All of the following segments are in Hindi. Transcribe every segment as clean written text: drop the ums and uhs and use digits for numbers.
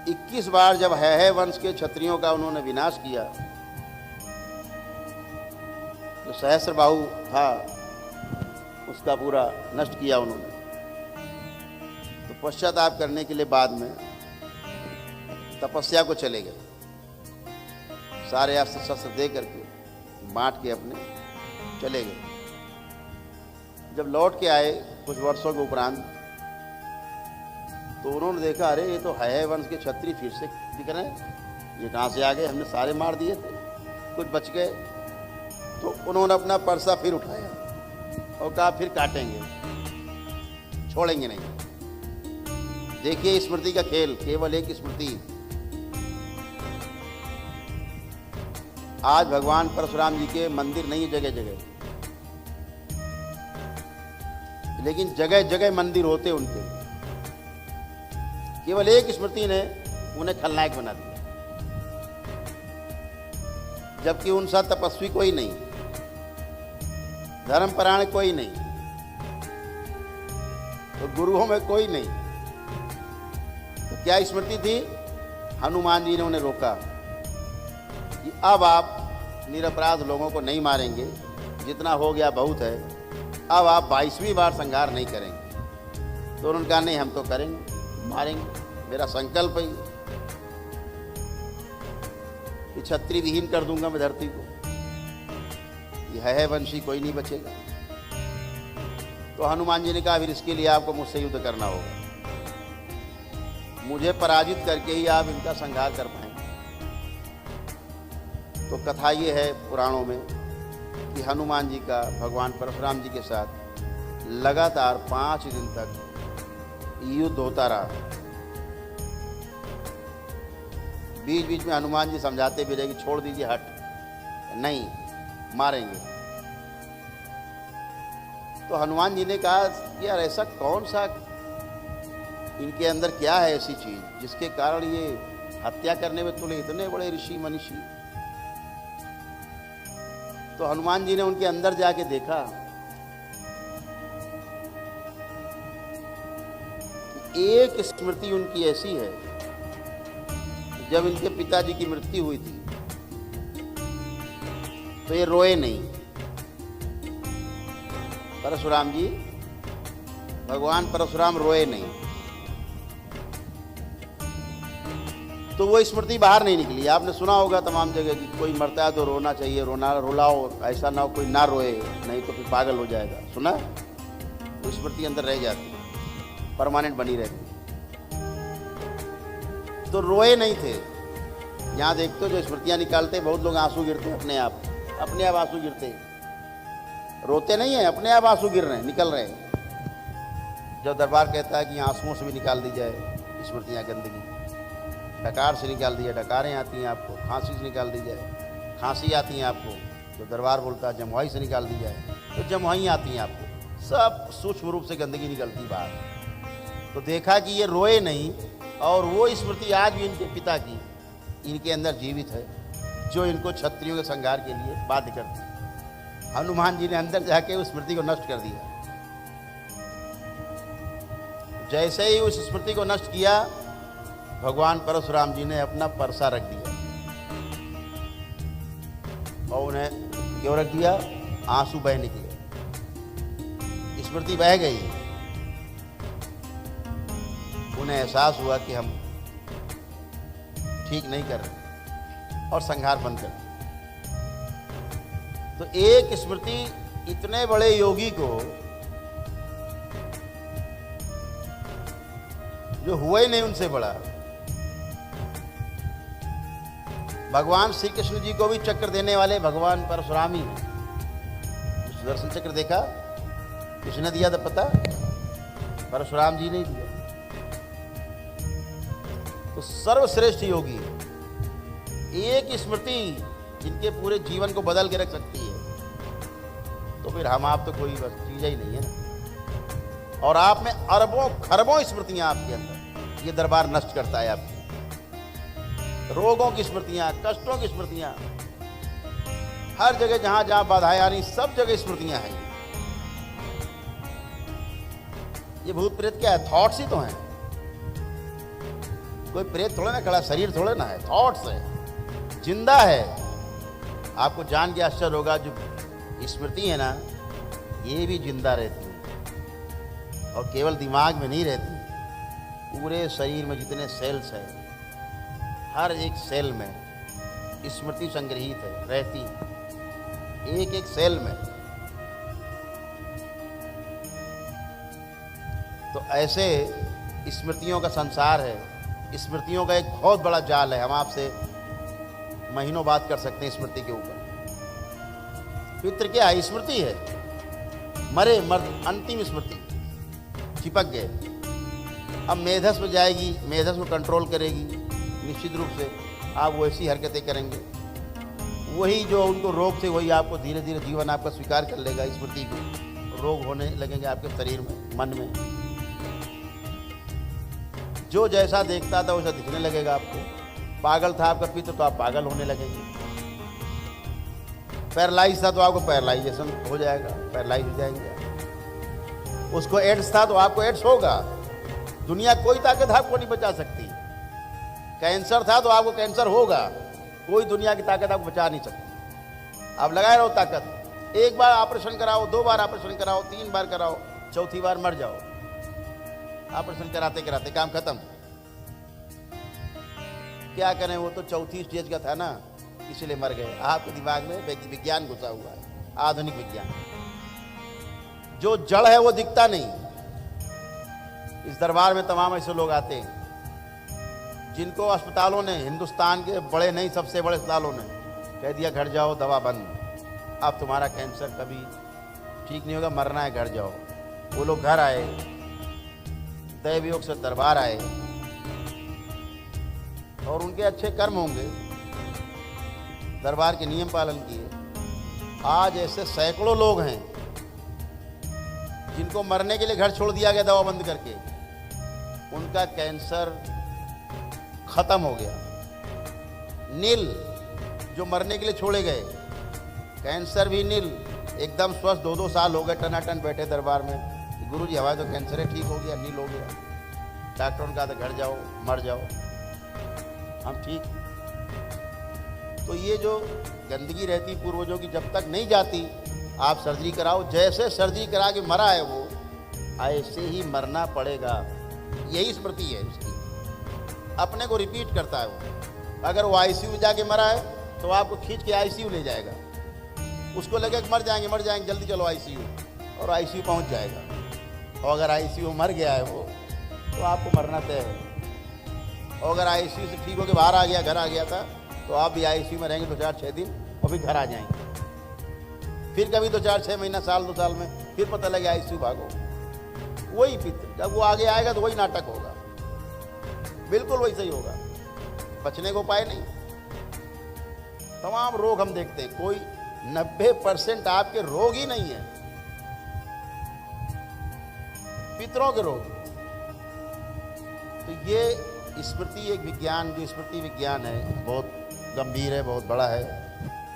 21 बार जब है वंश के क्षत्रियों का उन्होंने विनाश किया, जो सहस्त्रबाहु था उसका पूरा नष्ट किया उन्होंने, तो पश्चाताप करने के लिए बाद में तपस्या को चले गए। सारे अस्त्र शस्त्र दे करके बांट के अपने चले गए। जब लौट के आए कुछ वर्षों के उपरांत, तो उन्होंने देखा अरे ये तो है वंश के क्षत्रिय फिर से दिख रहे हैं, ये कहाँ से आ गए, हमने सारे मार दिए थे, कुछ बच गए। तो उन्होंने अपना परसा फिर उठाया और कहा फिर काटेंगे, छोड़ेंगे नहीं। देखिए स्मृति का खेल, केवल एक स्मृति। आज भगवान परशुराम जी के मंदिर नहीं है जगह जगह, लेकिन जगह जगह मंदिर होते उनके। केवल एक स्मृति ने उन्हें खलनायक बना दिया, जबकि उनसा तपस्वी कोई नहीं, धर्मपरायण कोई नहीं, तो गुरुओं में कोई नहीं। तो क्या स्मृति थी? हनुमान जी ने उन्हें रोका कि अब आप निरपराध लोगों को नहीं मारेंगे, जितना हो गया बहुत है, अब आप 22वीं बार संहार नहीं करेंगे। तो उन्होंने कहा नहीं, हम तो करेंगे, मारेंगे, मेरा संकल्प है कि क्षत्रिय विहीन कर दूंगा मैं धरती को, यह है वंशी कोई नहीं बचेगा। तो हनुमान जी ने कहा फिर इसके लिए आपको मुझसे युद्ध करना होगा, मुझे पराजित करके ही आप इनका संहार कर पाएंगे। तो कथा ये है पुराणों में कि हनुमान जी का भगवान परशुराम जी के साथ लगातार 5 दिन तक युद्ध होता रहा। बीच बीच में हनुमान जी समझाते भी रहे कि छोड़ दीजिए, हट, नहीं मारेंगे। तो हनुमान जी ने कहा कि यार ऐसा कौन सा इनके अंदर क्या है ऐसी चीज जिसके कारण ये हत्या करने में तुले, इतने बड़े ऋषि मनीषी। तो हनुमान जी ने उनके अंदर जाके देखा कि एक स्मृति उनकी ऐसी है, जब इनके पिताजी की मृत्यु हुई थी तो ये रोए नहीं। परशुराम जी, भगवान परशुराम रोए नहीं, तो वो स्मृति बाहर नहीं निकली। आपने सुना होगा तमाम जगह कि कोई मरता है तो रोना चाहिए, रोना रुलाओ, ऐसा ना हो कोई ना रोए, नहीं तो फिर पागल हो जाएगा। सुना? वो स्मृति अंदर रह जाती, परमानेंट बनी रहती। तो रोए नहीं थे। यहाँ देखते हो जो स्मृतियाँ निकालते बहुत लोग आंसू गिरते हैं, अपने आप आंसू गिरते, रोते नहीं है, अपने आप आंसू गिर रहे हैं, निकल रहे हैं। जब दरबार कहता है कि आंसुओं से भी निकाल दी जाए स्मृतियाँ, गंदगी, डकार से निकाल दी जाए, डकारें आती हैं आपको, खांसी से निकाल दी जाए, खांसी आती हैं आपको, जो दरबार बोलता है जमुआई से निकाल दी जाए, तो जमुआई आती हैं आपको, सब सूक्ष्म रूप से गंदगी निकलती बाहर। तो देखा कि ये रोए नहीं, और वो स्मृति आज भी इनके पिता की इनके अंदर जीवित है, जो इनको क्षत्रियों के संहार के लिए बाध्य करती। हनुमान जी ने अंदर जाके उस स्मृति को नष्ट कर दिया। जैसे ही उस स्मृति को नष्ट किया, भगवान परशुराम जी ने अपना परसा रख दिया। और उन्हें क्यों रख दिया? आंसू बह निकले, स्मृति बह गई। उन्हें एहसास हुआ कि हम ठीक नहीं कर रहे और संहार बंद कर। तो एक स्मृति इतने बड़े योगी को, जो हुआ ही नहीं उनसे बड़ा, भगवान श्री कृष्ण जी को भी चक्र देने वाले भगवान परशुराम ही। सुदर्शन चक्र देखा किसने दिया था पता? परशुराम जी ने दिया। तो सर्वश्रेष्ठ योगी, एक स्मृति जिनके पूरे जीवन को बदल के रख सकती है। तो फिर हम आप तो कोई बस चीज ही नहीं है ना। और आप में अरबों खरबों स्मृतियां आपके अंदर, ये दरबार नष्ट करता है आपकी रोगों की स्मृतियां, कष्टों की स्मृतियां, हर जगह जहां जहां बाधाएं आ रही, सब जगह स्मृतियां हैं। ये भूत प्रेत क्या है? थॉट्स ही तो हैं। कोई प्रेत थोड़ा ना खड़ा, शरीर थोड़ा ना है, थॉट्स है, जिंदा है। आपको जान के आश्चर्य होगा, जो स्मृति है ना, ये भी जिंदा रहती है और केवल दिमाग में नहीं रहती, पूरे शरीर में जितने सेल्स हैं, हर एक सेल में स्मृति संग्रहित है, रहती है, एक एक सेल में। तो ऐसे स्मृतियों का संसार है, स्मृतियों का एक बहुत बड़ा जाल है। हम आपसे महीनों बात कर सकते हैं स्मृति के ऊपर। पितृ क्या है? स्मृति है। मरे मर्द, अंतिम स्मृति, चिपक गए। अब मेधस में जाएगी, मेधस को कंट्रोल करेगी, निश्चित रूप से आप वैसी हरकतें करेंगे, वही जो उनको रोग थे वही आपको धीरे धीरे जीवन आपका स्वीकार कर लेगा। स्मृति को रोग होने लगेंगे आपके शरीर में, मन में। जो जैसा देखता था वैसा दिखने लगेगा आपको। पागल था आपका पिता तो आप पागल होने लगेंगे। पैरालाइज था तो आपको पैरालाइजेशन हो जाएगा, पैरालाइज हो जाएंगे। उसको एड्स था तो आपको एड्स होगा। दुनिया कोई ताकत आपको नहीं बचा सकती। कैंसर था तो आपको कैंसर होगा। कोई दुनिया की ताकत आपको बचा नहीं सकती। आप लगाए रहो ताकत। एक बार ऑपरेशन कराओ, 2 बार ऑपरेशन कराओ, 3 बार कराओ, चौथी बार मर जाओ। ऑपरेशन कराते कराते काम खत्म। क्या करें, वो तो चौथी स्टेज का था ना, इसलिए मर गए। आपके दिमाग में विज्ञान घुसा हुआ है, आधुनिक विज्ञान। जो जड़ है वो दिखता नहीं। इस दरबार में तमाम ऐसे लोग आते हैं जिनको अस्पतालों ने, हिंदुस्तान के बड़े नहीं सबसे बड़े अस्पतालों ने कह दिया घर जाओ, दवा बंद, अब तुम्हारा कैंसर कभी ठीक नहीं होगा, मरना है, घर जाओ। वो लोग घर आए, दैव योग से दरबार आए और उनके अच्छे कर्म होंगे, दरबार के नियम पालन किए। आज ऐसे सैकड़ों लोग हैं जिनको मरने के लिए घर छोड़ दिया गया दवा बंद करके, उनका कैंसर खत्म हो गया, नील। जो मरने के लिए छोड़े गए, कैंसर भी नील, एकदम स्वस्थ। 2-2 साल हो गए टनाटन बैठे दरबार में। गुरुजी हमारा तो कैंसर है, ठीक हो गया, नील हो गया। डॉक्टरों ने कहा था घर जाओ, मर जाओ, हम ठीक। तो ये जो गंदगी रहती पूर्वजों की, जब तक नहीं जाती आप सर्जरी कराओ। जैसे सर्जरी करा के मरा है वो, ऐसे ही मरना पड़ेगा। यही स्मृति है उसकी, अपने को रिपीट करता है वो। अगर वो आईसीयू में जाके मरा है तो आपको खींच के आईसीयू ले जाएगा। उसको लगे मर जाएंगे, जल्दी चलो आईसीयू, और आईसीयू पहुंच जाएगा। और अगर आईसीयू मर गया है वो, तो आपको मरना तय है। और अगर आईसीयू से ठीक होकर बाहर आ गया, घर आ गया था, तो आप भी आईसीयू में रहेंगे 2-4-6 दिन और फिर घर आ जाएंगे। फिर कभी 2-4-6 महीना, साल 2 साल में फिर पता लगे आईसीयू भागो। वही पितृ, जब वो आगे आएगा तो वही नाटक होगा, बिल्कुल वैसे ही होगा। बचने को उपाय नहीं। तमाम रोग हम देखते हैं, कोई 90% आपके रोग ही नहीं है, पितरों के रोग। तो ये स्मृति एक विज्ञान, जो स्मृति विज्ञान है, बहुत गंभीर है, बहुत बड़ा है।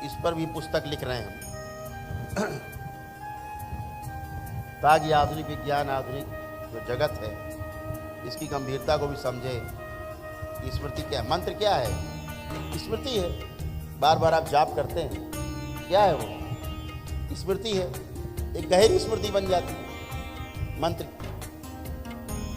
इस पर भी पुस्तक लिख रहे हैं हम ताकि आधुनिक विज्ञान, आधुनिक जो जगत है, इसकी गंभीरता को भी समझे। स्मृति क्या है, मंत्र क्या है? स्मृति है। बार बार आप जाप करते हैं, क्या है वो? स्मृति है। एक गहरी स्मृति बन जाती है मंत्र,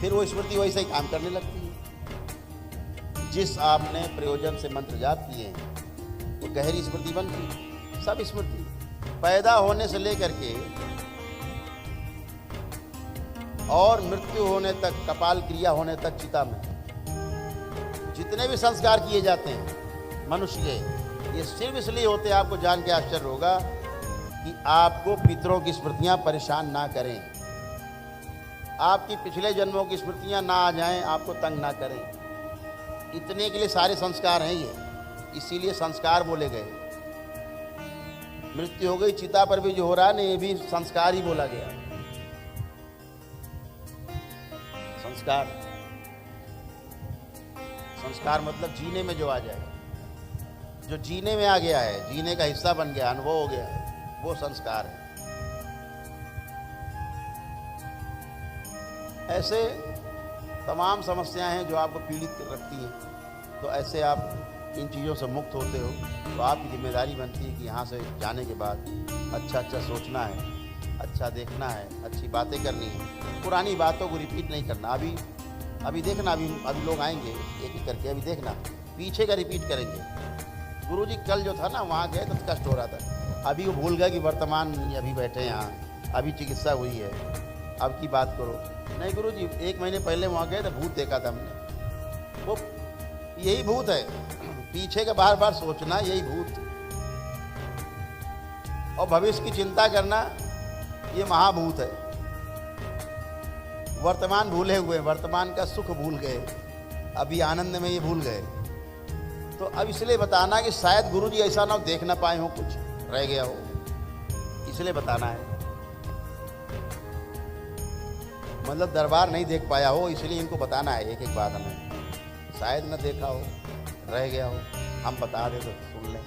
फिर वो स्मृति वैसे ही काम करने लगती है। जिस आपने प्रयोजन से मंत्र जाप किए हैं वो गहरी स्मृति बनती। सब स्मृति पैदा होने से लेकर के और मृत्यु होने तक, कपाल क्रिया होने तक, चिता में जितने भी संस्कार किए जाते हैं मनुष्य के, ये सिर्फ इसलिए होते हैं, आपको जान के आश्चर्य होगा, कि आपको पितरों की स्मृतियां परेशान ना करें, आपकी पिछले जन्मों की स्मृतियां ना आ जाएं, आपको तंग ना करें। इतने के लिए सारे संस्कार हैं ये, इसीलिए संस्कार बोले गए। मृत्यु हो गई, चिता पर भी जो हो रहा है ना, ये भी संस्कार ही बोला गया। संस्कार, संस्कार मतलब जीने में जो आ जाए, जो जीने में आ गया है, जीने का हिस्सा बन गया, अनुभव हो गया है, वो संस्कार है। ऐसे तमाम समस्याएं हैं जो आपको पीड़ित कर रखती हैं। तो ऐसे आप इन चीज़ों से मुक्त होते हो, तो आपकी जिम्मेदारी बनती है कि यहाँ से जाने के बाद अच्छा अच्छा सोचना है, अच्छा देखना है, अच्छी बातें करनी है, पुरानी बातों को रिपीट नहीं करना। अभी देखना, अभी लोग आएंगे एक एक करके, अभी देखना पीछे का रिपीट करेंगे। गुरुजी कल जो था ना, वहाँ गए तो कष्ट हो रहा था, अभी वो भूल गए कि वर्तमान में अभी बैठे हैं यहाँ, अभी चिकित्सा हुई है, अब की बात करो। नहीं गुरुजी, 1 महीने पहले वहाँ गए तो भूत देखा था हमने। वो यही भूत है, पीछे का बार बार सोचना, यही भूत। और भविष्य की चिंता करना, ये महाभूत है। वर्तमान भूले हुए, वर्तमान का सुख भूल गए, अभी आनंद में ये भूल गए। तो अब इसलिए बताना कि शायद गुरुजी ऐसा ना हो देख ना पाए हो, कुछ रह गया हो, इसलिए बताना है। मतलब दरबार नहीं देख पाया हो, इसलिए इनको बताना है एक एक बात हमें। शायद न देखा हो, रह गया हो, हम बता दे तो सुन लें।